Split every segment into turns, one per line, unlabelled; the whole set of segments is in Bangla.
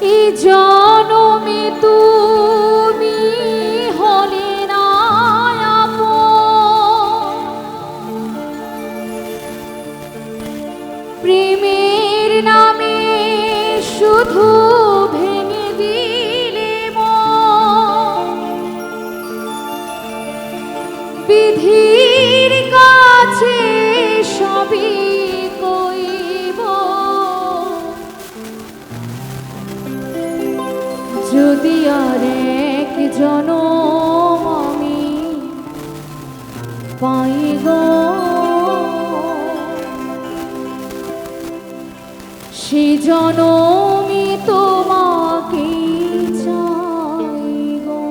এই জনমে তুমি হলে না আপন, প্রেমের নামে শুধু ভেঙে দিলে মন। বিধির কাছে সবই কইব, যদি আর এক জনম আমি পাই গো, সে জনমই তোমাকে চাই গো।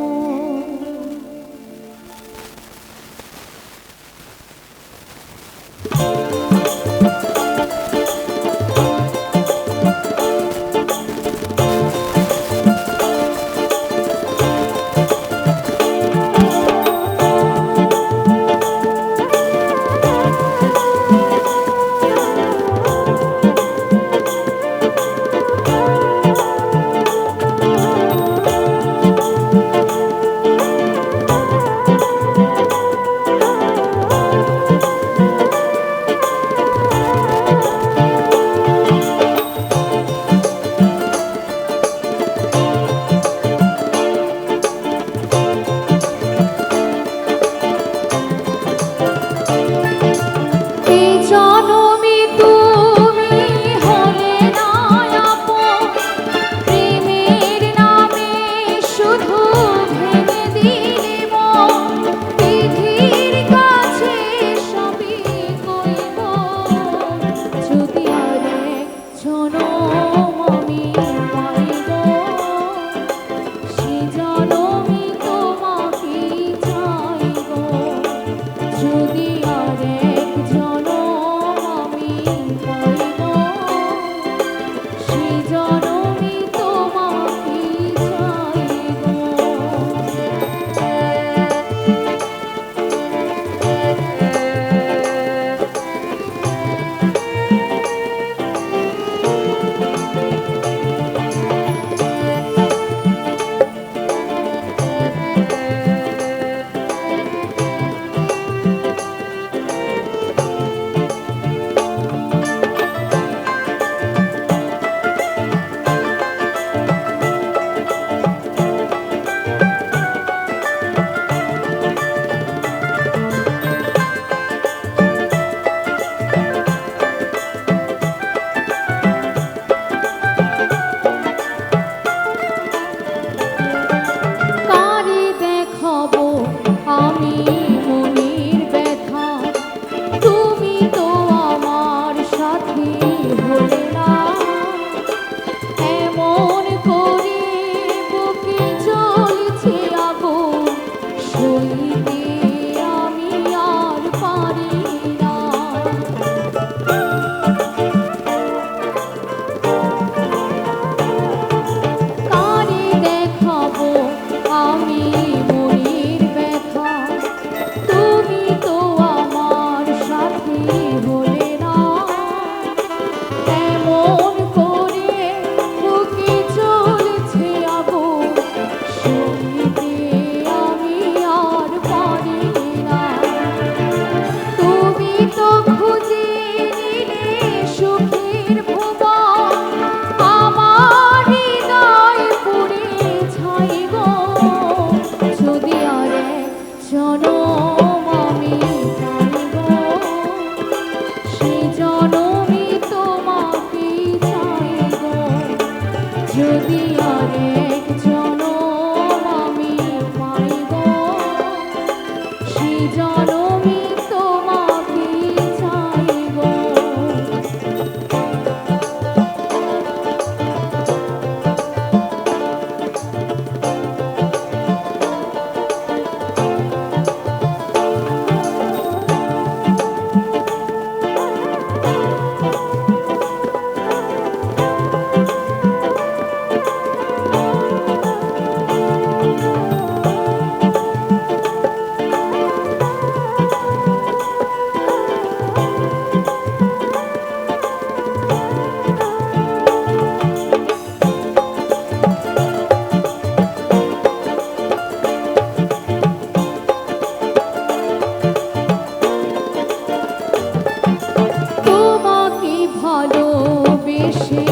ভালোবেসে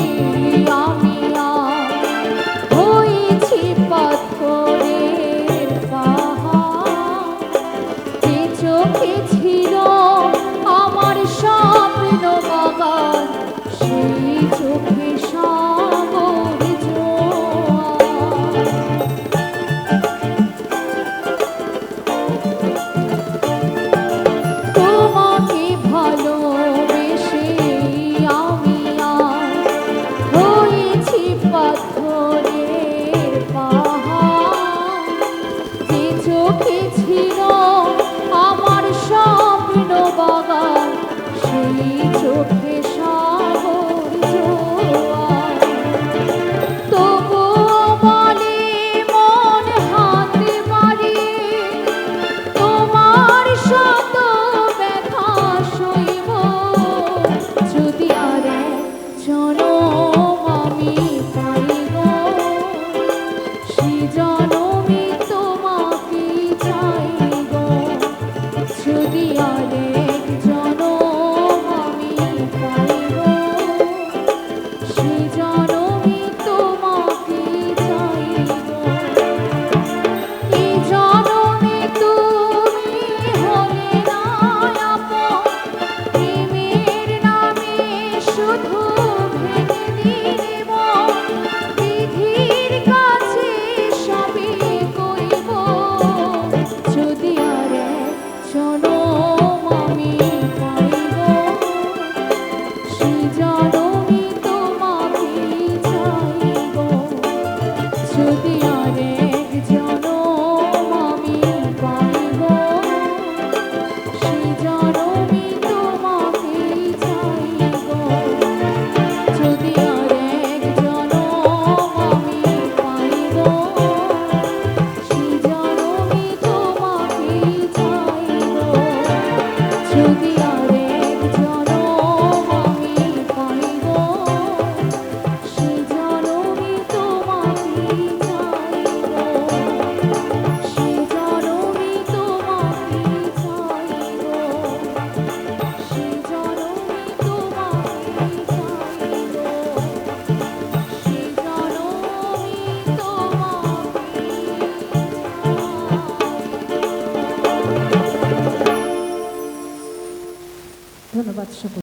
আমি আর হয়েছি পাথরের পাহাড়। যে চোখে ছিল আমার স্বপ্ন বাগান, সেই চোখে সাগর জোয়ার। তোমাকে ভালোবেসে আমি আর হয়েছি পাথরের পাহাড়। যে চোখে ছিল আমার স্বপ্ন বাগান, সেই চোখে সাগর জোয়ার। তবুও বলে মন হাত বাড়িয়ে, তোমার শত ব্যথা সইব, যদি আর এক জনম আমি পাইব, সে জনমে তোমাকে চাইব। যদি আর এক জনম আমি পাইব, সে জনমে তোমাকে চাইব। এই জনমে তুমি হলে না আপন, প্রেমের নামে শুধু